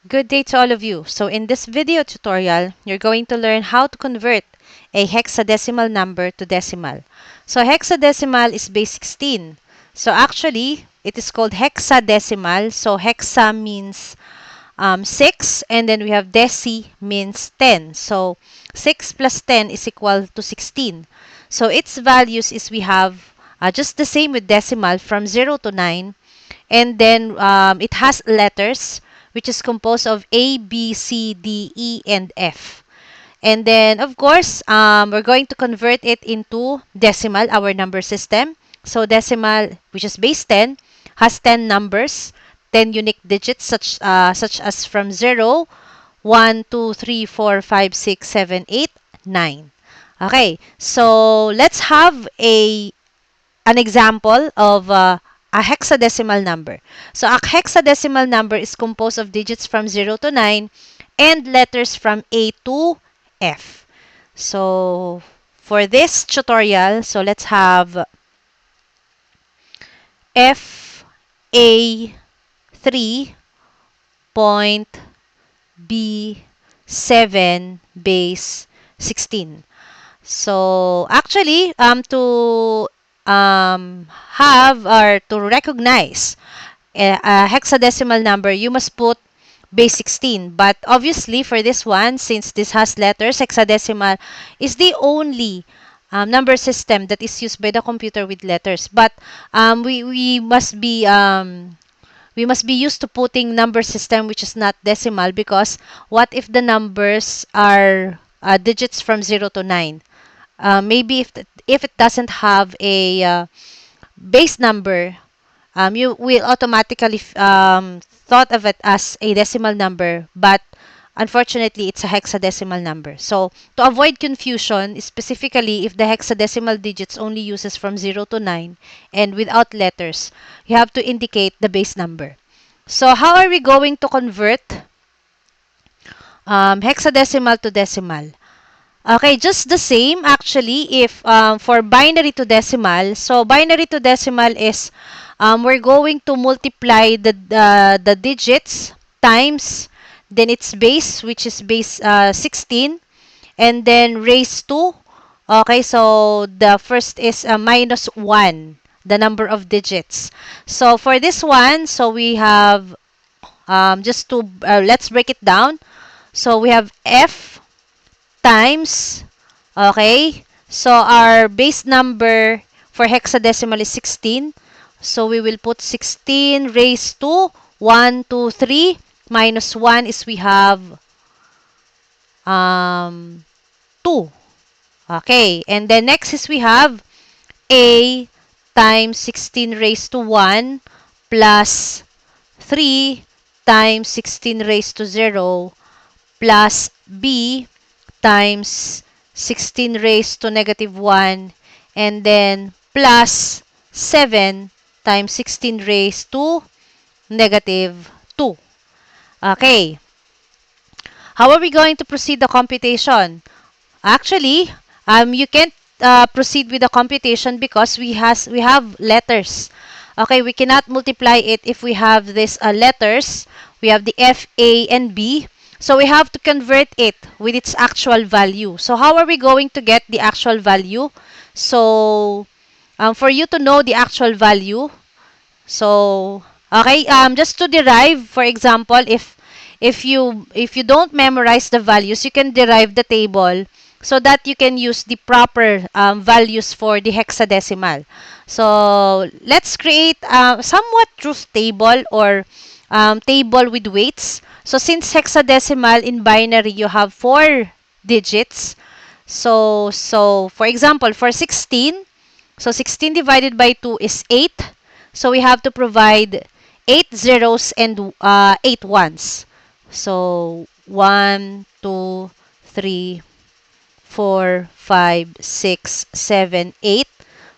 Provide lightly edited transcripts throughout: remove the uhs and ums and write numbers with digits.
Good day to all of you. So in this video tutorial, you're going to learn how to convert a hexadecimal number to decimal. So hexadecimal is base 16. So actually, it is called hexadecimal. So hexa means 6, and then we have deci means 10. So 6 plus 10 is equal to 16. So its values is we have just the same with decimal from 0 to 9. And then it has letters which is composed of A, B, C, D, E, and F. And then, of course, we're going to convert it into decimal, our number system. So decimal, which is base 10, has 10 numbers, 10 unique digits, such as from 0, 1, 2, 3, 4, 5, 6, 7, 8, 9. Okay, so let's have an example of a hexadecimal number. So a hexadecimal number is composed of digits from 0 to 9 and letters from A to F. So for this tutorial, so let's have FA3 point B7 base 16. So actually, to have or to recognize a hexadecimal number, you must put base 16. But obviously, for this one, since this has letters, hexadecimal is the only number system that is used by the computer with letters. But we must be used to putting number system which is not decimal, because what if the numbers are digits from 0 to 9? Maybe if it doesn't have a base number, you will automatically thought of it as a decimal number, but unfortunately, it's a hexadecimal number. So to avoid confusion, specifically if the hexadecimal digits only uses from 0 to 9 and without letters, you have to indicate the base number. So how are we going to convert hexadecimal to decimal? Okay, just the same actually if for binary to decimal. So binary to decimal is we're going to multiply the digits times then its base, which is base 16, and then raise to. Okay, so the first is minus 1, the number of digits. So for this one, so we have just to let's break it down. So we have F times, okay, so our base number for hexadecimal is 16. So we will put 16 raised to 1, 2, 3 minus 1 is we have 2. Okay, and then next is we have A times 16 raised to 1 plus 3 times 16 raised to 0 plus B times 16 raised to negative 1, and then plus 7 times 16 raised to negative 2. Okay. How are we going to proceed the computation? Actually, you can't proceed with the computation because we have letters. Okay, we cannot multiply it if we have this letters. We have the F, A, and B. So we have to convert it with its actual value. So how are we going to get the actual value? So for you to know the actual value, so okay, just to derive, for example, if you don't memorize the values, you can derive the table so that you can use the proper values for the hexadecimal. So let's create somewhat truth table or table with weights. So since hexadecimal in binary, you have 4 digits. So for example, for 16, so 16 divided by 2 is 8. So we have to provide 8 zeros and 8 ones. So 1, 2, 3, 4, 5, 6, 7, 8.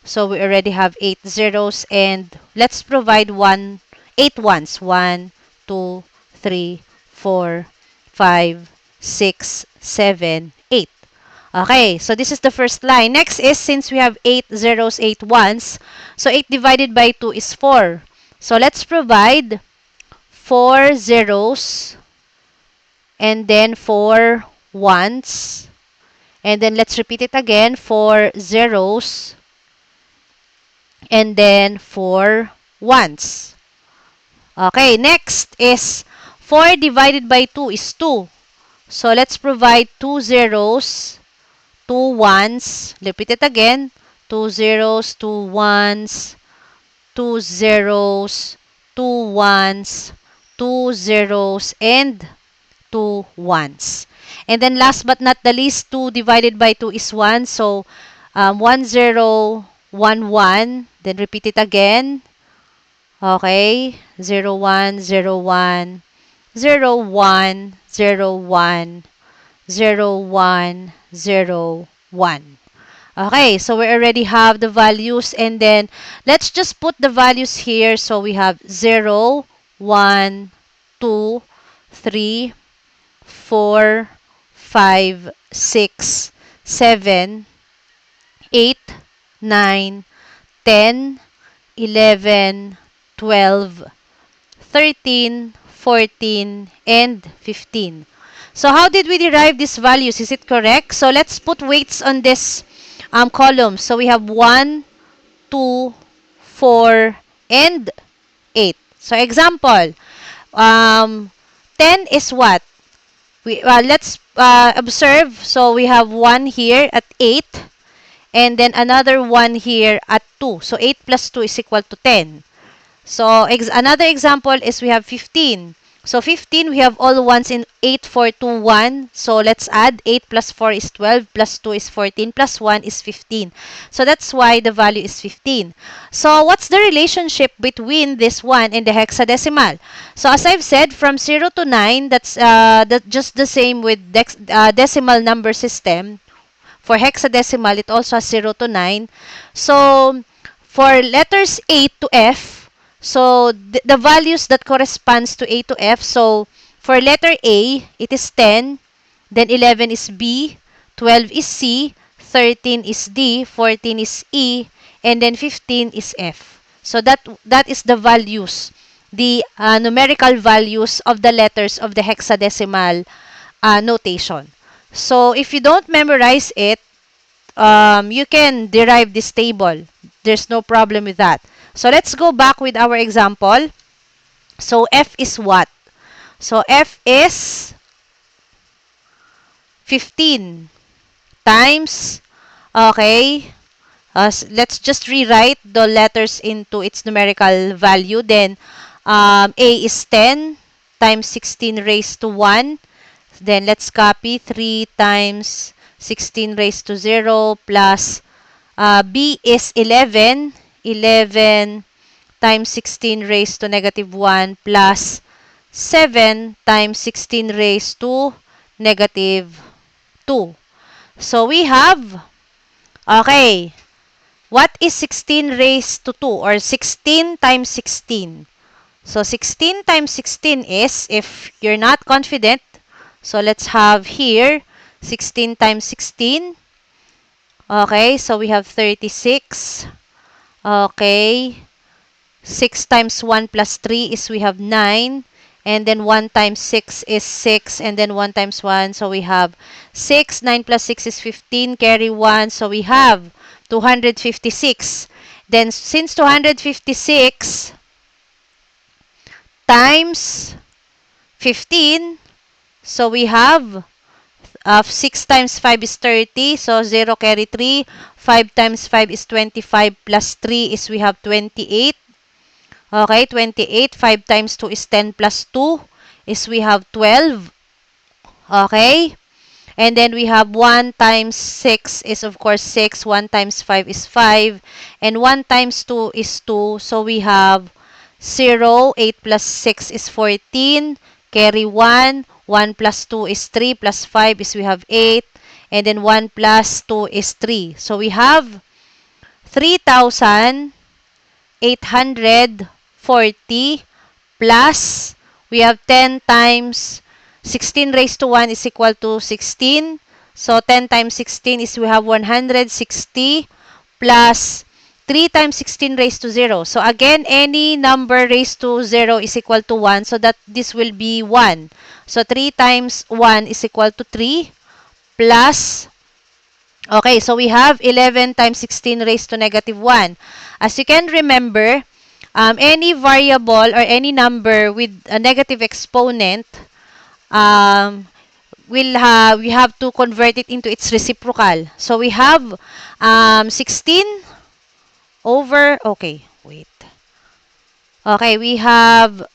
So we already have 8 zeros, and let's provide 8 ones. 1, 2, 3, 4, 5, 6, 7, 8. Okay, so this is the first line. Next is, since we have 8 zeros, 8 ones, so 8 divided by 2 is 4. So let's provide 4 zeros and then 4 ones. And then let's repeat it again, 4 zeros, and then 4 ones. Okay, next is 4 divided by 2 is 2. So let's provide 2 zeros, 2 ones. Repeat it again, 2 zeros, 2 ones, 2 zeros, 2 ones, 2 zeros, and 2 ones. And then last but not the least, 2 divided by 2 is 1. So 1 0, 1 1. Then repeat it again. Okay, 0 1, 0 1, 0 1, 0 1, 0 1, 0 1. Okay, so we already have the values, and then let's just put the values here. So we have 0, 1, 2, 3, 4, 5, 6, 7, 8, 9, 10, 11, 12, 13, 14, and 15. So how did we derive these values? Is it correct? So let's put weights on this column. So we have 1, 2, 4, and 8. So example, um, 10 is what? Let's observe. So we have 1 here at 8, and then another 1 here at 2. So 8 plus 2 is equal to 10. So another example is we have 15. So 15, we have all ones in 8, 4, 2, 1. So let's add 8 plus 4 is 12, plus 2 is 14, plus 1 is 15. So that's why the value is 15. So what's the relationship between this one and the hexadecimal? So as I've said, from 0 to 9, that's just the same with decimal number system. For hexadecimal, it also has 0 to 9. So for letters A to F, so the values that corresponds to A to F, so for letter A, it is 10, then 11 is B, 12 is C, 13 is D, 14 is E, and then 15 is F. So that is the values, the numerical values of the letters of the hexadecimal notation. So if you don't memorize it, you can derive this table. There's no problem with that. So let's go back with our example. So F is what? So F is 15 times, okay, let's just rewrite the letters into its numerical value. Then A is 10 times 16 raised to 1. Then let's copy 3 times 16 raised to 0 plus B is 11. 11 times 16 raised to negative 1 plus 7 times 16 raised to negative 2. So we have, okay, what is 16 raised to 2 or 16 times 16? So 16 times 16 is, if you're not confident, so let's have here 16 times 16. Okay, so we have 36. Okay, 6 times 1 plus 3 is we have 9. And then 1 times 6 is 6. And then 1 times 1, so we have 6. 9 plus 6 is 15. Carry 1, so we have 256. Then since 256 times 15, so we have 6 times 5 is 30. So 0 carry 3. 5 times 5 is 25 plus 3 is we have 28. Okay, 28. 5 times 2 is 10 plus 2 is we have 12. Okay. And then we have 1 times 6 is of course 6. 1 times 5 is 5. And 1 times 2 is 2. So we have 0. 8 plus 6 is 14. Carry 1. 1 plus 2 is 3 plus 5 is we have 8. And then 1 plus 2 is 3. So we have 3,840 plus, we have 10 times 16 raised to 1 is equal to 16. So 10 times 16 is we have 160 plus 3 times 16 raised to 0. So again, any number raised to 0 is equal to 1. So that this will be 1. So 3 times 1 is equal to 3 plus, okay, so we have 11 times 16 raised to negative 1. As you can remember, any variable or any number with a negative exponent, um, we have to convert it into its reciprocal. So we have 16 over, okay, wait. Okay, we have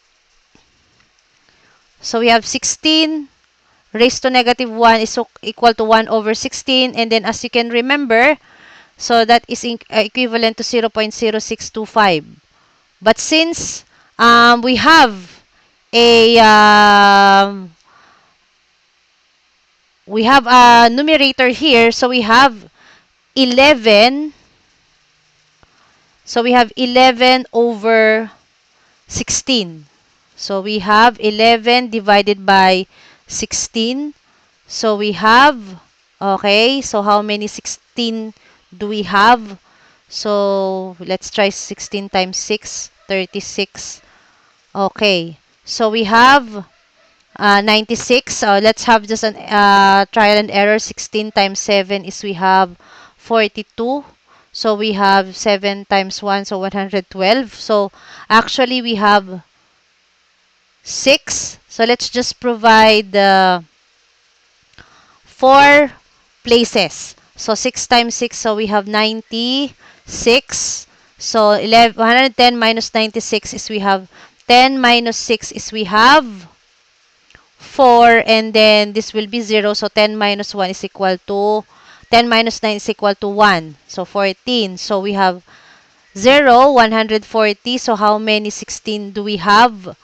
16 raised to negative 1 is equal to 1 over 16. And then as you can remember, so that is equivalent to 0.0625. But since we have a numerator here, so we have 11. So we have 11 over 16. So we have 11 divided by 16. So we have, okay, so how many 16 do we have? So let's try 16 times 6, 36. Okay, so we have 96. Let's have just an trial and error. 16 times 7 is we have 42. So we have 7 times 1, so 112. So actually we have 6. So let's just provide 4 places. So 6 times 6, so we have 96. So 110 minus 96 is we have 10 minus 6 is we have 4, and then this will be 0. So 10 minus 1 is equal to 10 minus 9 is equal to 1. So 14. So we have 0, 140. So how many 16 do we have?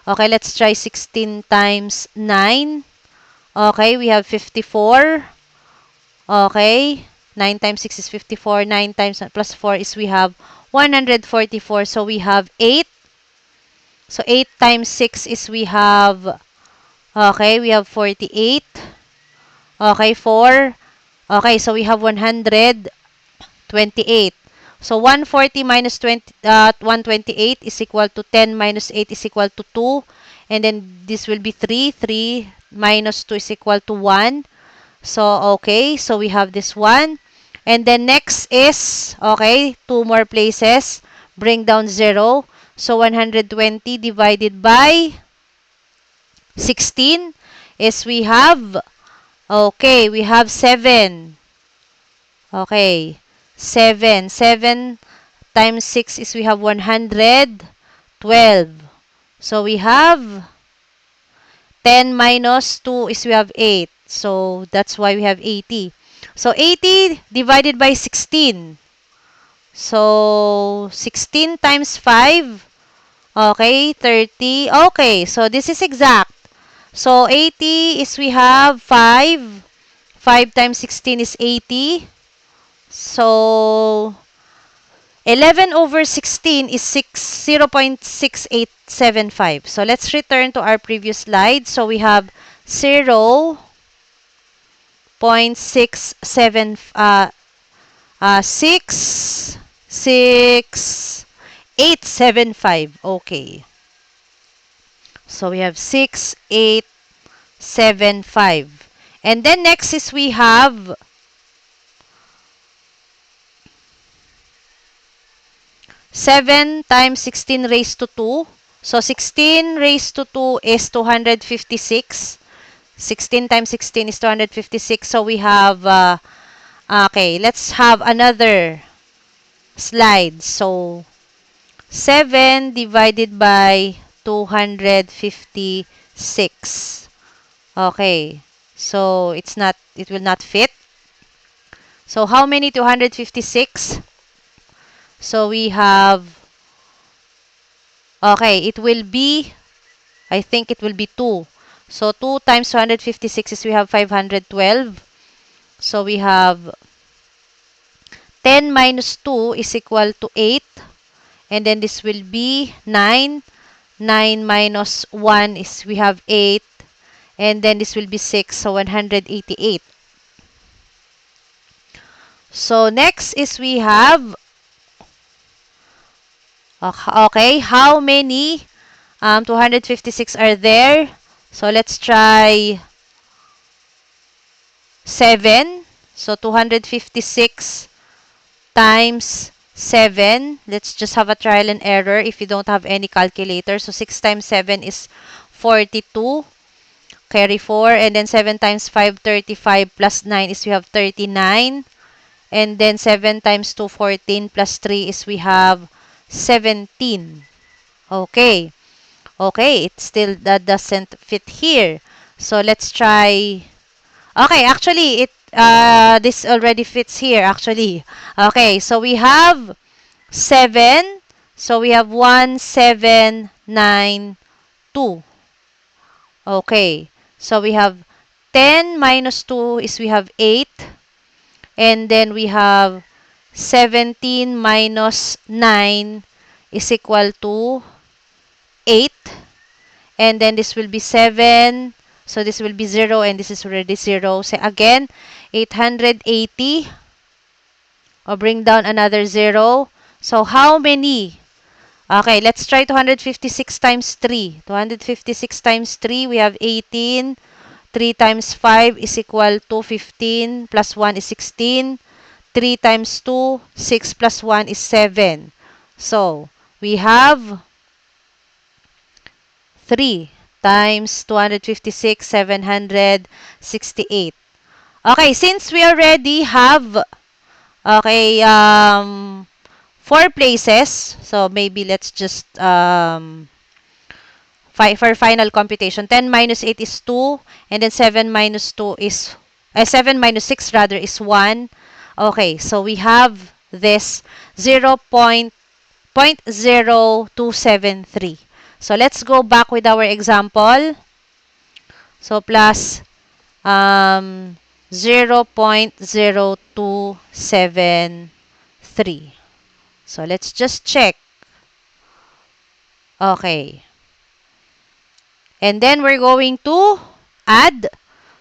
Okay, let's try 16 times 9. Okay, we have 54. Okay, 9 times 6 is 54. 9 times plus 4 is we have 144. So we have 8. So 8 times 6 is we have, okay, we have 48. Okay, 4. Okay, so we have 128. So 140 minus 128 is equal to 10 minus 8 is equal to 2. And then this will be 3. 3 minus 2 is equal to 1. So, okay. So we have this one. And then next is, okay, 2 more places. Bring down 0. So 120 divided by 16 is we have, okay, we have 7. Okay, 7. 7 times 6 is we have 112. So we have 10 minus 2 is we have 8. So that's why we have 80. So 80 divided by 16. So 16 times 5. Okay, 30. Okay, so this is exact. So 80 is we have 5. 5 times 16 is 80. So 11 over 16 is 0.6875. So let's return to our previous slide. So we have 0.67 66875. Okay. So we have 6875. And then next is we have 7 times 16 raised to 2. So 16 raised to 2 is 256. 16 times 16 is 256. So we have, okay, let's have another slide. So 7 divided by 256. Okay, so it will not fit. So how many 256? So we have, okay, it will be, I think it will be 2. So 2 times 256 is we have 512. So we have 10 minus 2 is equal to 8. And then this will be 9. 9 minus 1 is we have 8. And then this will be 6. So 188. So next is we have Okay, how many 256 are there? So let's try 7. So 256 times 7. Let's just have a trial and error if you don't have any calculator. So 6 times 7 is 42. Carry 4. And then 7 times 5, 35. Plus 9 is we have 39. And then 7 times 2, 14. Plus 3 is we have 17. Okay. Okay, it still that doesn't fit here. So let's try. Okay, actually it this already fits here actually. Okay, so we have 7. So we have 1 7 9 2. Okay. So we have 10 minus 2 is we have 8, and then we have 17 minus 9 is equal to 8. And then this will be 7. So this will be 0, and this is already 0. So again, 880. Or bring down another 0. So how many? Okay, let's try 256 times 3. 256 times 3, we have 18. 3 times 5 is equal to 15. Plus 1 is 16. 3 times 2, 6 plus 1 is 7. So, we have 3 times 256, 768. Okay, since we already have, okay, 4 places, so maybe let's just, for final computation, 10 minus 8 is 2, and then 7 minus 2 is, 7 minus 6 rather is 1. Okay, so we have this 0.0273. So let's go back with our example. So plus 0.0273. So let's just check. Okay. And then we're going to add.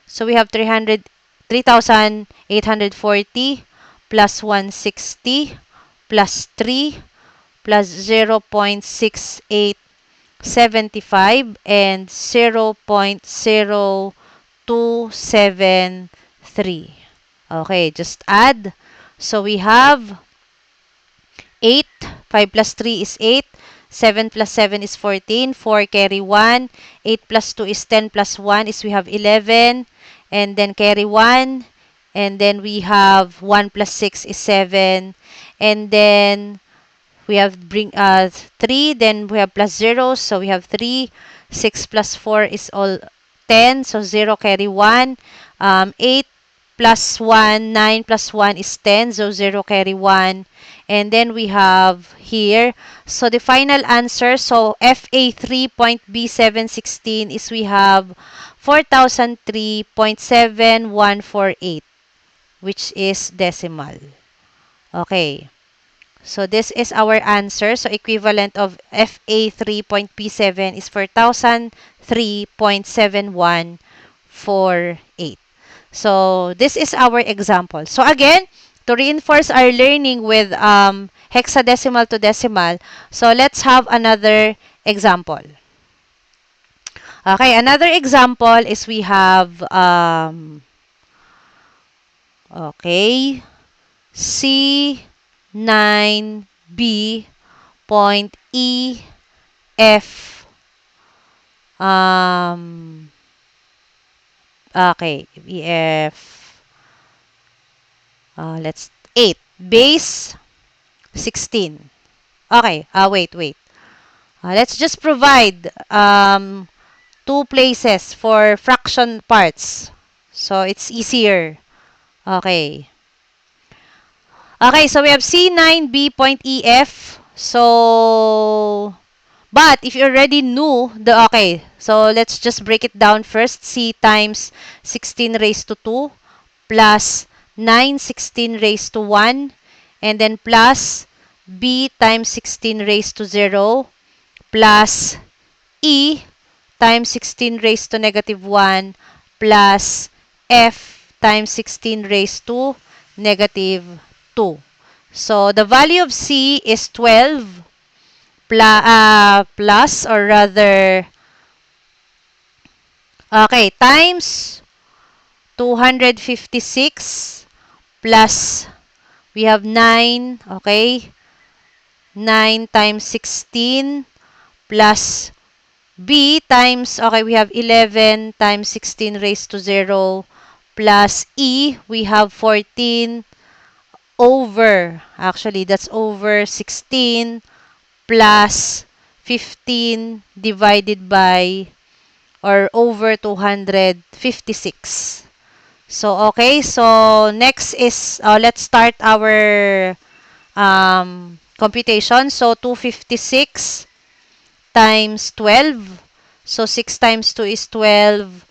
So we have 3,840 plus 160 plus 3 plus 0.6875 and 0.0273. Okay, just add. So we have 8. 5 plus 3 is 8. 7 plus 7 is 14. 4 carry 1. 8 plus 2 is 10 plus 1 is we have 11. And then carry 1. And then we have 1 plus 6 is 7. And then we have bring 3. Then we have plus 0. So we have 3. 6 plus 4 is all 10. So 0 carry 1. 8 plus 1, 9 plus 1 is 10. So 0 carry 1. And then we have here, so the final answer, so FA3.B716 is we have 4003.7148, which is decimal. Okay. So this is our answer. So equivalent of FA3.P7 is 4003.7148. So this is our example. So again, to reinforce our learning with hexadecimal to decimal, so let's have another example. Okay, another example is we have, okay, C9B point E F, okay, EF, let's 8 base 16. Okay, wait. Let's just provide 2 places for fraction parts. So it's easier. Okay. Okay, so we have C9B.EF. So, but if you already knew the, okay, so let's just break it down first. C times 16 raised to 2 plus 9 16 raised to 1, and then plus B times 16 raised to 0 plus E times 16 raised to negative 1 plus F times 16 raised to negative 2. So the value of C is 12, plus, or rather, okay, times 256 plus, we have 9, okay, 9 times 16 plus B times, okay, we have 11 times 16 raised to 0 plus E, we have 14 over, actually, that's over 16 plus 15 divided by, or over 256. So, okay, so next is, let's start our computation. So, 256 times 12. So, 6 times 2 is 12.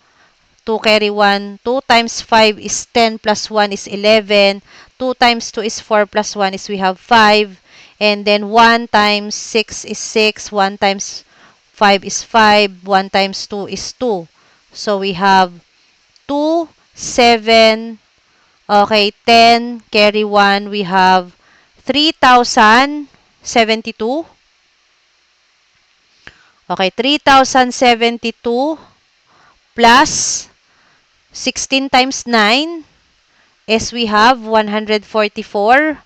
2 carry 1. 2 times 5 is 10 plus 1 is 11. 2 times 2 is 4 plus 1 is we have 5. And then 1 times 6 is 6. 1 times 5 is 5. 1 times 2 is 2. So, we have 2, 7, okay, 10, carry 1, we have 3,072. Okay, 3,072 plus 16 times 9 is we have 144.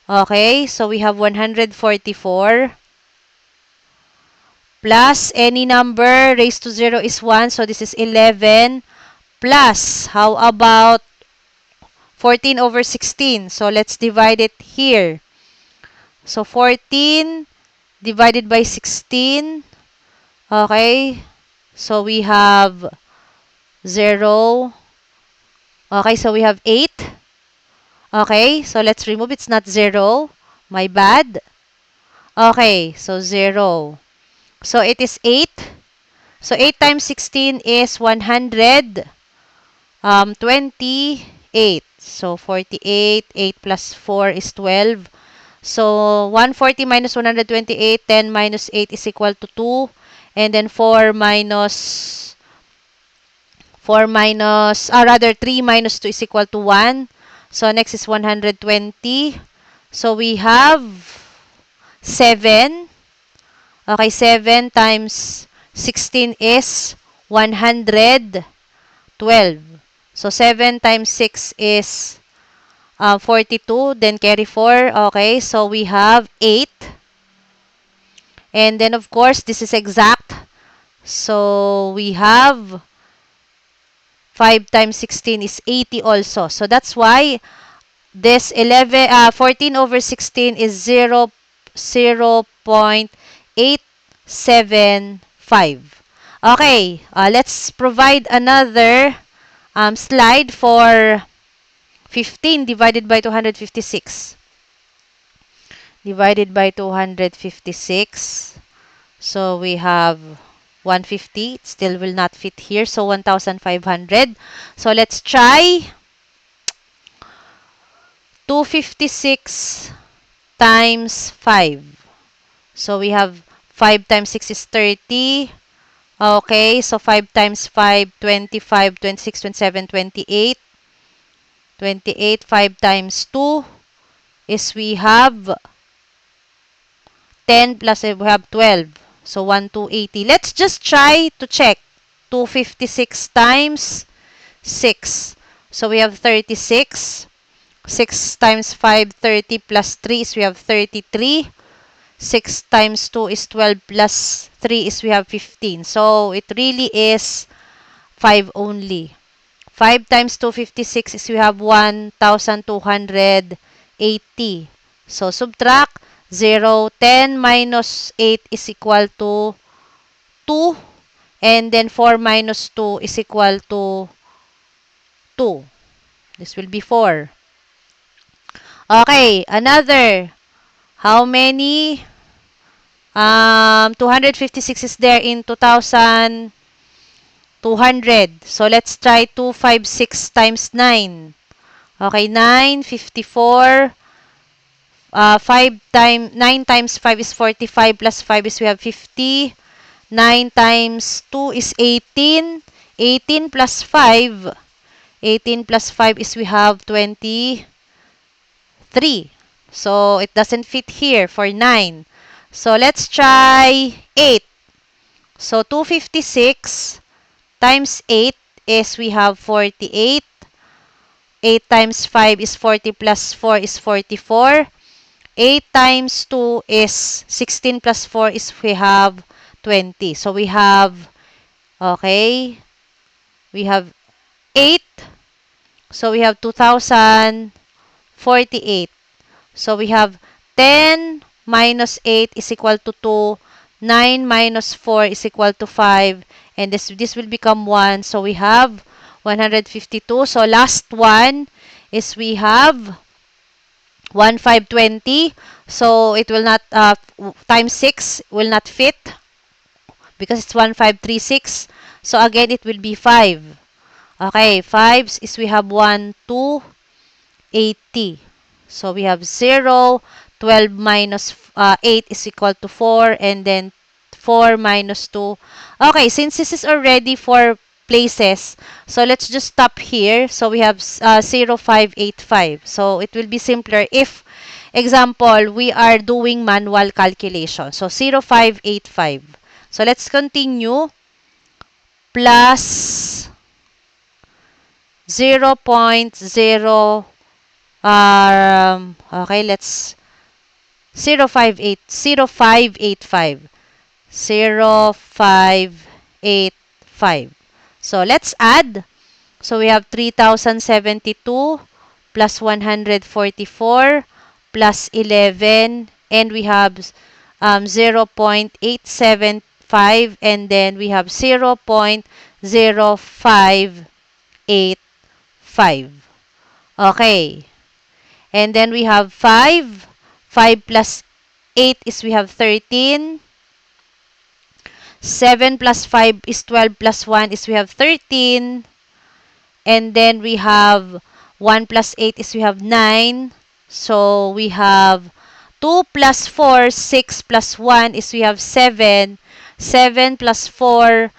Okay, so we have 144 plus any number raised to 0 is 1. So this is 11 plus, how about 14 over 16? So let's divide it here. So 14 divided by 16. Okay, so we have 0. Okay, so we have 8. Okay, so let's remove. It's not 0. My bad. Okay, so 0. So it is 8. So 8 times 16 is 128. So 48. 8 plus 4 is 12. So 140 minus 128. 10 minus 8 is equal to 2. And then 3 minus 2 is equal to 1. So next is 120. So we have 7. Okay, 7 times 16 is 112. So 7 times 6 is 42. Then carry 4. Okay, so we have 8. And then of course, this is exact. So we have 5 times 16 is 80 also. So that's why this 14 over 16 is 0.875. Okay, let's provide another slide for 15 divided by 256. Divided by 256. So we have 150. It still will not fit here. So 1,500. So let's try 256 times 5. So we have 5 times 6 is 30. Okay, so 5 times 5, 25, 26, 27, 28. 28, 5 times 2 is we have 10 plus we have 12. So 1 to 80. Let's just try to check. 256 times 6. So we have 36. 6 times 5, 30 plus 3 is we have 33. 6 times 2 is 12 plus 3 is we have 15. So it really is 5 only. 5 times 256 is we have 1,280. So subtract 0. 10 minus 8 is equal to 2. And then 4 minus 2 is equal to 2. This will be 4. Okay, another. How many? 256 is there in 2,200. So let's try 256 times 9. Okay, 9, 54. 9 times 5 is 45 plus 5 is we have 50. 9 times 2 is 18. 18 plus 5. 18 plus 5 is we have 23. So it doesn't fit here for 9. So let's try 8. So 256 times 8 is we have 48. 8 times 5 is 40 plus 4 is 44. 8 times 2 is 16 plus 4 is we have 20. So we have, okay, we have 8. So we have 2048. So we have 10 minus 8 is equal to 2. 9 minus 4 is equal to 5. And this will become 1. So we have 152. So last one is we have 1520. So it will not, times 6 will not fit because it's 1536. So again, it will be 5. Okay, 5 is we have 1, 2, 80. So we have 0, 12 minus 8 is equal to 4, and then 4 minus 2. Okay, since this is already 4 places, so let's just stop here. So we have 0, 5, 8, 5. So it will be simpler if, example, we are doing manual calculation. So 0, 5, 8, 5. So let's continue. Plus 0.0, okay, let's 058 0585 0585. So let's add. So we have 3072 plus 144 plus 11, and we have 0.875, and then we have 0.0585. Okay. And then we have 5. 5 plus 8 is we have 13. 7 plus 5 is 12 plus 1 is we have 13. And then we have 1 plus 8 is we have 9. So we have 2 plus 4, 6 plus 1 is we have 7. 7 plus 4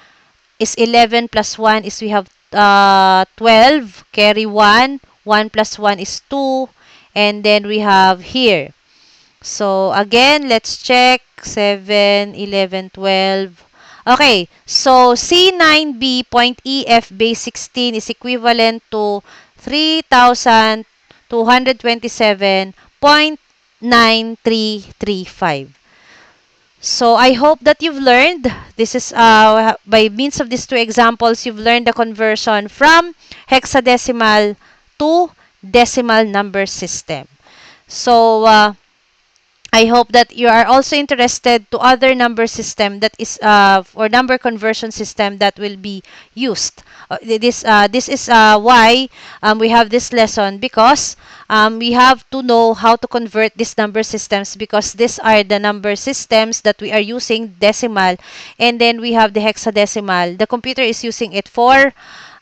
is 11 plus 1 is we have 12. Carry 1. 1 plus 1 is 2. And then we have here. So again, let's check. 7, 11, 12. Okay, so C9B point EF base 16 is equivalent to 3,227.9335. So I hope that you've learned. This is by means of these two examples, you've learned the conversion from hexadecimal to decimal number system. So I hope that you are also interested to other number system that is or number conversion system that will be used. This is why we have this lesson, because we have to know how to convert these number systems, because these are the number systems that we are using decimal, and then we have the hexadecimal. The computer is using it for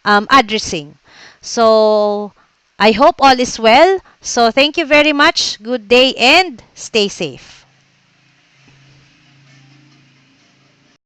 addressing. So I hope all is well. So thank you very much. Good day and stay safe.